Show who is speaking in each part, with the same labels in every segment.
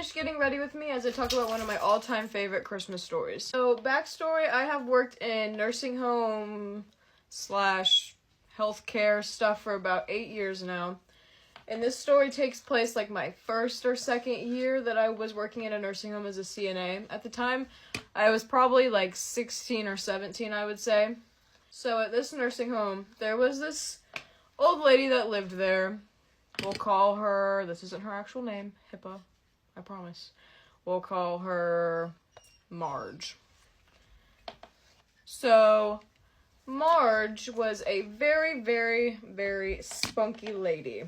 Speaker 1: finish getting ready with me as I talk about one of my all-time favorite Christmas stories. So, backstory, I have worked in nursing home / healthcare stuff for about 8 years now. And this story takes place like my first or second year that I was working in a nursing home as a CNA. At the time, I was probably like 16 or 17, I would say. So at this nursing home, there was this old lady that lived there. We'll call her, this isn't her actual name, HIPAA, I promise. We'll call her Marge. So, Marge was a very, very, very spunky lady.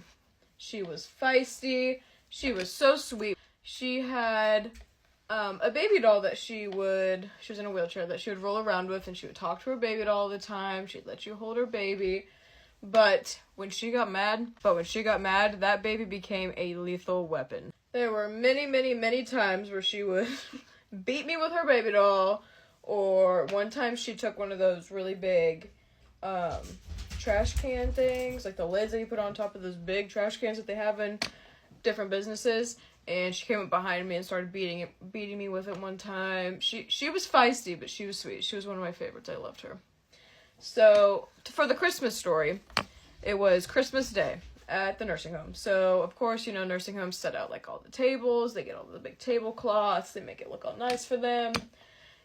Speaker 1: She was feisty. She was so sweet. She had a baby doll that she was in a wheelchair, that she would roll around with, and she would talk to her baby doll all the time. She'd let you hold her baby. But when she got mad, that baby became a lethal weapon. There were many, many, many times where she would beat me with her baby doll, or one time she took one of those really big, trash can things, like the lids that you put on top of those big trash cans that they have in different businesses, and she came up behind me and started beating me with it one time. She was feisty, but she was sweet. She was one of my favorites. I loved her. So, for the Christmas story, it was Christmas Day at the nursing home. So, of course, nursing homes set out like all the tables, they get all the big tablecloths, they make it look all nice for them,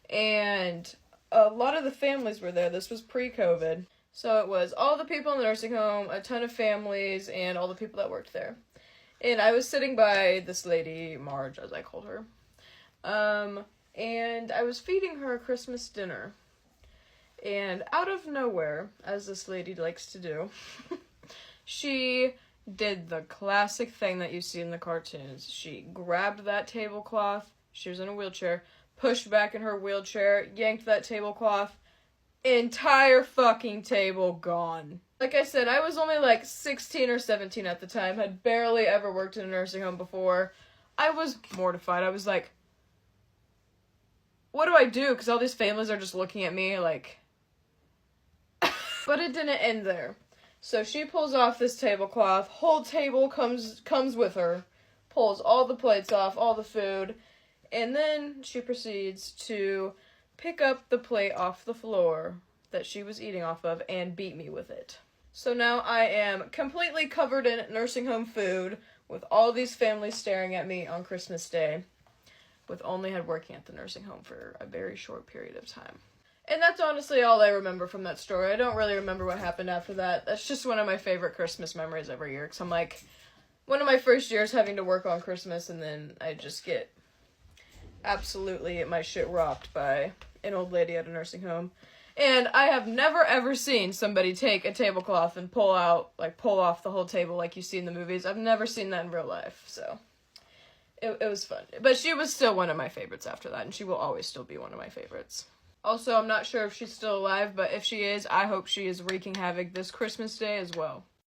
Speaker 1: and a lot of the families were there. This was pre-COVID. So it was all the people in the nursing home, a ton of families, and all the people that worked there. And I was sitting by this lady, Marge, as I called her. And I was feeding her a Christmas dinner. And out of nowhere, as this lady likes to do, she did the classic thing that you see in the cartoons. She grabbed that tablecloth, she was in a wheelchair, pushed back in her wheelchair, yanked that tablecloth, entire fucking table gone. Like I said, I was only like 16 or 17 at the time, had barely ever worked in a nursing home before. I was mortified. I was like, what do I do? Because all these families are just looking at me like... But it didn't end there. So she pulls off this tablecloth, whole table comes with her, pulls all the plates off, all the food, and then she proceeds to pick up the plate off the floor that she was eating off of and beat me with it. So now I am completely covered in nursing home food with all these families staring at me on Christmas Day, with only had working at the nursing home for a very short period of time. And that's honestly all I remember from that story. I don't really remember what happened after that. That's just one of my favorite Christmas memories every year, because I'm like, one of my first years having to work on Christmas, and then I just get absolutely my shit rocked by an old lady at a nursing home. And I have never ever seen somebody take a tablecloth and pull off the whole table like you see in the movies. I've never seen that in real life, so it was fun. But she was still one of my favorites after that, and she will always still be one of my favorites. Also, I'm not sure if she's still alive, but if she is, I hope she is wreaking havoc this Christmas Day as well.